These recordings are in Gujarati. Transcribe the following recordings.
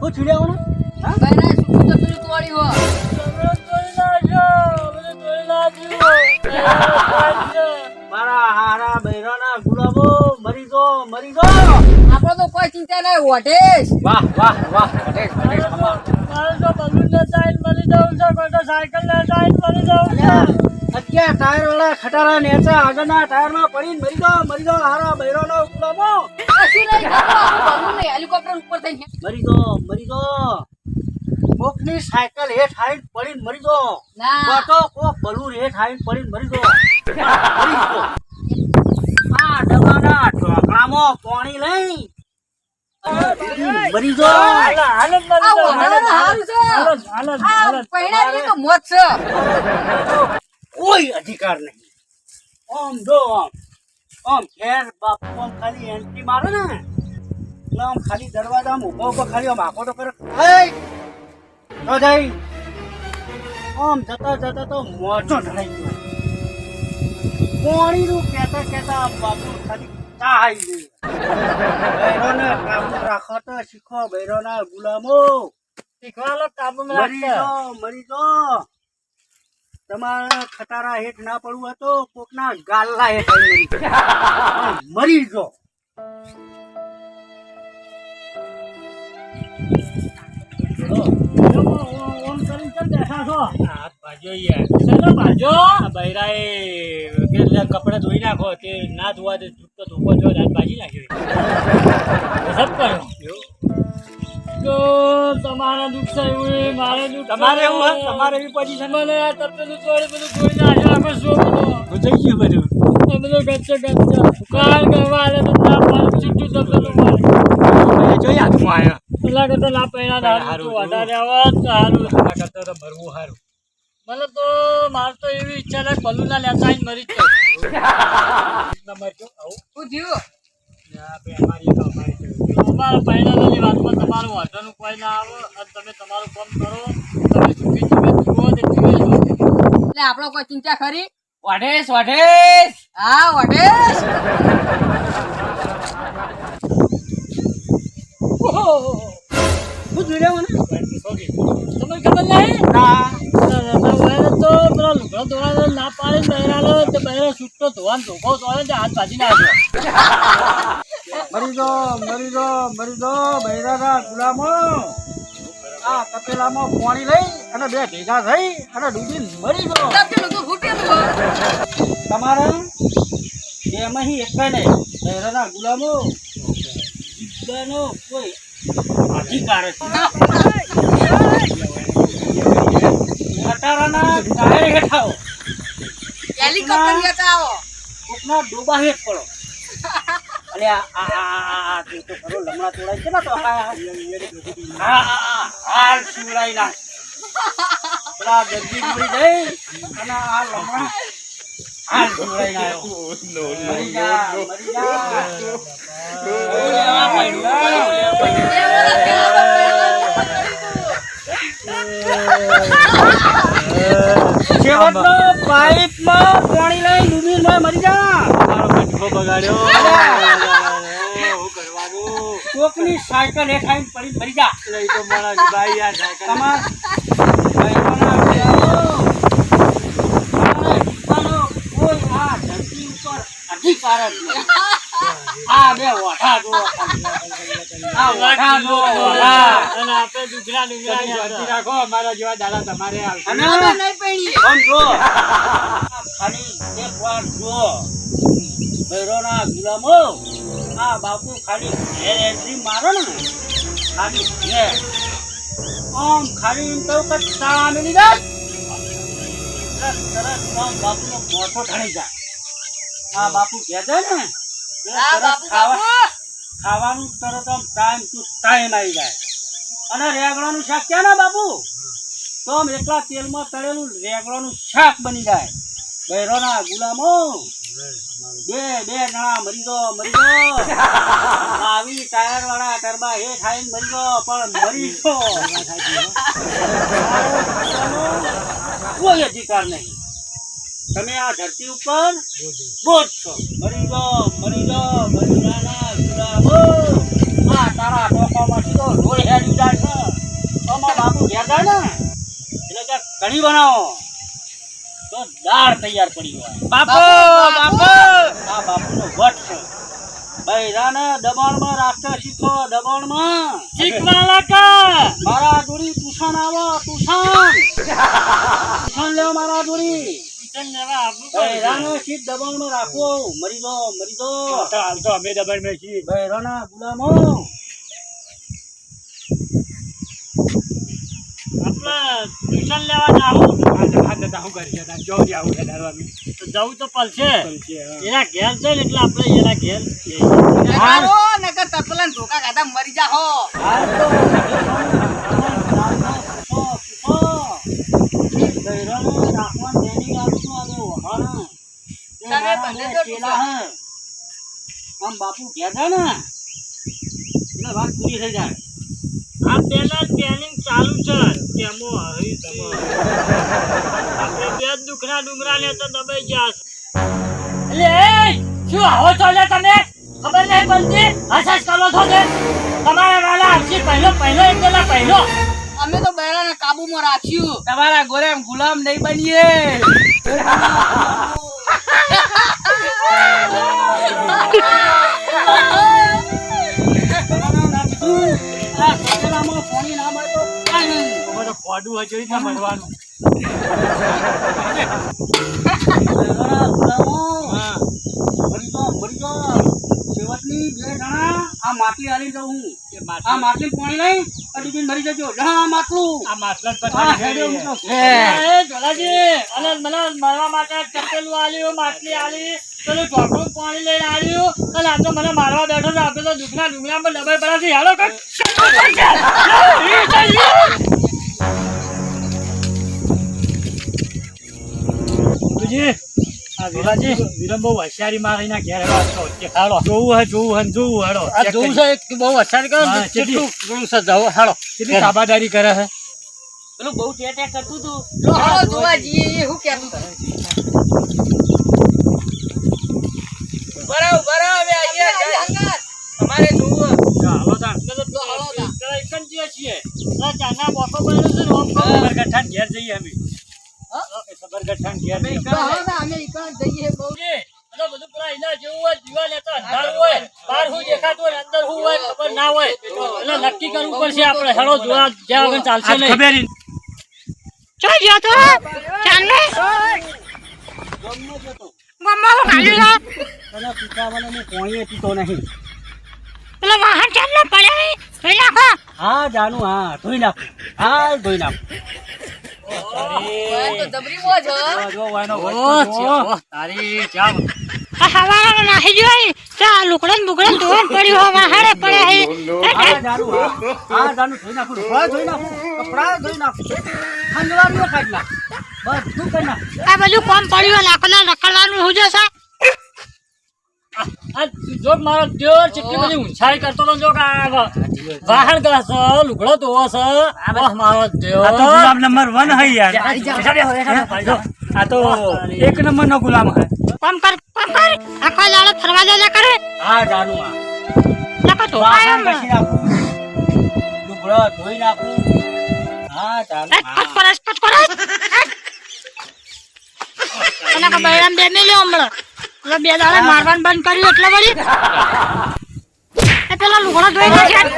હું ચીડ્યા ને હા બૈરા શું તો પેલું તોડી હો મારા હારા બૈરાના ગુલામો મરી જો આપણો તો કોઈ ચિંતા નહીં વટેશ વાહ વાહ વાહ વટેશ કમાલ મારે તો બલૂન ને ટાઈલ મળી જવું છે કોઈ તો સાયકલ ને ટાઈલ મળી જવું છે અત્યારે ટાયર વાળા ખટારા નેચા આગળના ટાયરમાં પડીને મરી જો હારા બૈરાનો ગુલામો કશું નહીં આપણું નહીં હેલિકોપ્ટર ઉપર થઈ મરી જો કોકની સાયકલ હેઠ આવીને પડીને મરી જો ના તો કોક બલૂન હેઠ આવીને પડીને મરી જો આ ડબાના ઢોકળામાં પાણી લઈ મરી જો હાલત મળી આવો, જવું હાલત હારું છે. હાલત પહેણાની તો મોત છે કોઈ અધિકાર નહીં ઓમ જો ઓમ ઘેર બાપુ આમ ખાલી એન્ટ્રી મારો ને એટલે આમ ખાલી દરવાજામાં ઉભો ખાલી આમ આખો તો કરે તો જઈ આમ જતા તો મોજો ઢળાઈ ગયો પાણીનું કહેતા આમ બાપુ ખાલી ચા આવી ગઈ બૈરોને કાબુ રાખો તો શીખો બૈરોના ગુલામો શીખવાલો કાબુ મરી જો તમારા ખટારા હેઠ ના પડવું હતો કોકના ગાલ્લા હેઠ મરી જો ઓમ કરીને કેમ બેઠા છો હાથ ભાજો યાર ચલો ભાજો આ બૈરાએ કે કપડા ધોઈ નાખો તે ના ધોવા દે તો ધોકો જો હાથ ભાજી નાખ્યો સબ કર્યો તો તમારા દુઃખ છે એવું મારે દુઃખ તમારે એવું હે તમારે એવી પોઝિશન મને આ તપેલું તોડી બધું તોડી નાખ્યો આખો શું બધો જઈ ગયું બધું આ બધો ગચ્ચો કાલ કરવા આલે તો ના પાડું છૂટું તપેલું મારે જોઈ હાથમાં આવ્યા પેલા કરતા ના પૈણા દારૂ વધારે આવત તો સારું આ કરતા તો ભરવું સારું મને તો મારે તો એવી ઈચ્છા થાય બલૂન ના લેતા આવીને મરી જ નંબર જો આવું શું થયું અમારી અમારા પૈણાની વાતમાં તમારું વાંધોનું કોઈ ના આવે અને તમે તમારું કામ કરો તમે ચૂકી જુઓ તે જીવે છો એટલે આપણો કોઈ ચિંતા ખરી વાઢેશ હા વટેશ હું જોડ્યા મને તમને ખબર નહીં ના તો પેલા લુગડો ધોવાનો ના પાડે બહેરાનો તે બહેરો છૂટતો ધોવાનો ધોકો ધોવે તે હાથ ભાજી નાખ્યો મરી જો બૈરાના ગુલામો આ તપેલામાં પાણી લઈ અને બે ભેગા થઈ અને ડૂબીને મરી જો તપેલું તો ફૂટેલું હો. તમારે બેમાં એક નહીં બૈરાના ગુલામો બધાનો કોઈ અધિકાર છે ખટારાના ટાયર હેઠાઓ હેલિકોપ્ટર લેતા આવો કોકના ડોબા હેઠ પડો અલે આ તો ખરો લમણા તોડાય છે ને તો હાલ સુરાઈ ના પેલા ગરદી મરી ગઈ અને આ લમણા હાલ સુરાઈ ના મરી જા છેવટમાં પાઇપમાં પાણી લઈ ડૂબીને મરી જા મારો કંઠો બગાડ્યો હું કરવાનું કોકની સાયકલ હેઠાઈને પડી મરી જા લઈ તો મારા ભાઈ યાર સાયકલ તમાર બૈરોના ગુલામો, તમારા હિસ્સાનો કોઈ આ ધરતી ઉપર અધિકાર જ નથી. આ બે વઢા જો આ વઢા જો વઢા. અને આપણે ડુંગરા તમે શાંતિ રાખો અમારા જેવા દાડા તમારે આવશે અને અમે નહીં પૈણી આમ જો આ ખાલી એક વાર જો બૈરોના ગુલામો આ બાપુ ખાલી ઘેર એન્ટ્રી મારો ને ખાલી ઘેર આમ ખાલી એમ કહું કે ચા મેલી જાય તરત આમ બાપુનો મોઢો ઢળી જાય આ બાપુ ઘેર જાય ને એટલે હા તરત બાપુ બાપુ ખાવાનું તરત આમ ટાઈમ ટુ ટાઈમ આવી જાય અને રેગણાનું શાક ક્યાં ના બાપુ તો આમ એકલા તેલમાં તળેલું રેગણાનું શાક બની જાય બૈરોના ગુલામો બે જણા મરી ગયો આવી ટાયર વાળા ટરબા હે ખાઈને મરી ગયો પણ મરી ગયો કોઈ અધિકાર નહીં તમે આ ધરતી ઉપર બોજ છો મરી ગયો બૈરાના ગુલામો આ તારા ટોકામાંથી તો લોહી હેડી જાય છે બાપુ ઘેર જાય ને એટલે કે કઢી બનાવો તો દાળ તૈયાર પડી હોય. બાપુ બાપુ આ બાપુનો વટ છે. બૈરાને દબાણમાં રાખતા શીખો, દબાણમાં શીખવાલા કા મારા જોડી ટ્યુશન આવો, ટ્યુશન લેવો મારા જોડી. ટ્યુશન લેવા આવવું બૈરાને શીખ દબાણમાં રાખો. મરી દો હાલ તો અમે દબાણ માં છીએ. બૈરાના ગુલામો. આપણે ટ્યુશન લેવા જાવું હું કરી જો આવું છે ધારવાનું તો જવું તો પડશે. છે. એના ઘેર છે ને એટલે આપણે એના ઘેર જઈએ. નકારો, નકર તપલા ને ધોકા ખાધા મરી જાહો. હાલ તો બૈરાને રાખવાનું ટ્રેનિંગ આપશું આજે વહાણે. તમે બંને જો પેલા હે આમ બાપુ ઘેર જાય ને એટલે વાત પૂરી થઈ જાય. આ પેલા ટ્રેનિંગ ચાલુ છે કેમો હરી તમે આપણે બે દુખરા ડુંગરા ને તો દબાઈ ગયા છે. એટલે એ શું આવો છો લે તમે? ખબર નહીં પડતી હસસ કરો છો કે તમારા વાલા આપસી પહેલો એક પેલા પહેલો અમે તો બૈરાને કાબુમાં રાખ્યું. તમારા ગોરેમ ગુલામ નહીં બનીએ. આ સસરામાં પાણી ના મળે તો કાંઈ નહીં. અમે તો ખોડું હોય જોઈ ના મળવાનું. બૈરાના ગુલામો હા. મરી જાઓ. છેવટની બે જણા આ માટલી હાલી જાઉં હું. એ આ માટલું- માટલી પાણી લઈ અડી બી મરી જજો. જા આ માટલું. આ માટલાં આ પથારી હેડે ફેરવી હું તો છે. એ જોલાજી અને મને મારવા માટે ચપ્પલ આલ્યું માટલી આલી પેલું ઢોકળું પાણી લઈને આલ્યું અને આ તો મને મારવા બેઠો છે. આપણે તો દુખના ડુંગરામાં દબાઈ પડ્યા છે. હાલો કઈ ગુરુજી, આ વિરમ બહુ હોશિયારી મારીને ઘેર આવ્યા છો. હાલો જોવું હે હેડો. આ જોવું છે કે બહુ અસર કરો હા, કેટલું જોવું છે જાઓ હાલો કેટલી તાબાદારી કરે છે. પેલું બહુ ટેટે કરતું તું. લો હાલો જોવા જઈએ. એ શું કહેતું હતું? બરાબર બરાબર હવે આઈએ. હંગાત. અમારે જોવું. હાલો તાણ. પેલા એક જ જઈએ છીએ પેલા ચાના બોફો બન્યો છે ને ઓમ કરો. સબરગઠ્ઠાને ઘેર જઈએ અમે. સબરગઠ્ઠાને ઘેર જઈએ. તો હાલો ને અમે ઈકણ જઈએ બહુ. અને બધું પેલા ઈના જેવું હોય દીવાલ એ તો અંધારું હોય બહાર શું દેખાતું હોય અંદર શું હોય ખબર ના હોય એટલે નક્કી કરવું પડશે આપણે હેડો જોવા જ્યાં વગર ચાલશે આજ નહીં. ખબર ઈ. જોઈ ગયો તો ચાલે ગમનો જતો. મમ્મા ખાલી લા તને પીતાવાને હું પાણી પીતો નહીં. પેલા વાહન ચાલને પડ્યા જોઈ નાખો. હા જાનું હા ધોઈ નાખું. હા ધોઈ નાખું. ઓય તો જબરી મોજ હો. જો વાયનો ઓ, વટ તો જો. તારી જામ આ હવારાનો નાહી જોઈ ચા લુકડન બુકડન ધોન પડ્યું હો વાહડે પડે હે હા જાનું હા જાનું ધોઈ નાખું. કપડાં ધોઈ નાખું. ખંજવાળીઓ કાઢી નાખ. બધું કરી નાખ. આ બધું કોમ પડ્યું લાકડા નકળવાનું હું જશે આ જો મારો દેવર કેટલી બધી ઊંચાઈ કરતો તો જો કે આ વાહન ગસ લુગડો ધોવો છે ઓહ મારો આ તો દેવર ગુલામ નંબર 1 હે યાર. આ તો એક નંબર નો ગુલામ હે. કોમ કર આખો દાડો ફરવા જાય કરે હા જાનું હા. નકો તો કાય વાસણ ઘસી નાખું. લુગડો ધોઈ નાખું. હા જાનું હા. પટ કરે અને કે બૈરામ બે મે લ્યો હમણાં એટલે બે દાડે મારવાનું બંધ કર્યું એટલે વળી એ પેલા લુગડા ધોઈ નાખ્યા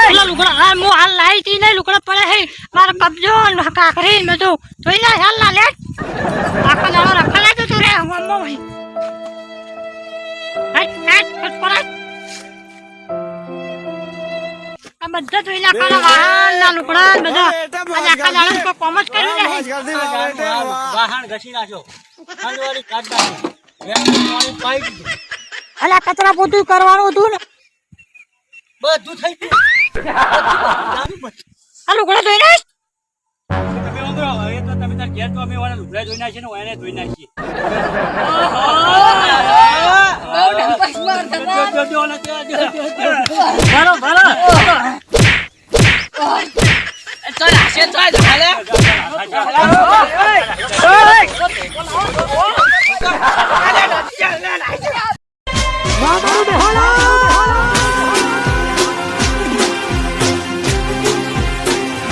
પેલા લુગડા હા હું હાલ લાવી તી નહીં લુગડા પડે હે મારો કબજો ને કાકરી મેં તો ધોઈ ના હાલ ના લે આખો દાડો રખા લાગ્યો તો રે હું અમ્મો ભાઈ હટ પર આ બધા ધોઈ નાખવાના વાહન ના લુગડા ને બધા આજે આખા દાડો કોઈ કોમ જ કરી નહીં વાહણ ઘસી નાખ્યો. ખંજવાળી કાઢી નાખી. વેણનું પાણી પાઈ દીધું. અલા કચરા પોતું કરવાનું હતું ને બધું થઈ ગયું. જાનું બધું. આ લુગડા ધોઈ નાખ તમે ઉંમરો હવે તો તમે તાર ઘેર તો અમે વાળા લુગડા ધોઈ નાખીએ ને વાયને ધોઈ નાખીએ. બહુ ડંપાસ માર થતા. ભરો ભરો ચાલ આશે ચાલ હાલે. વાહ મારું બેહાલા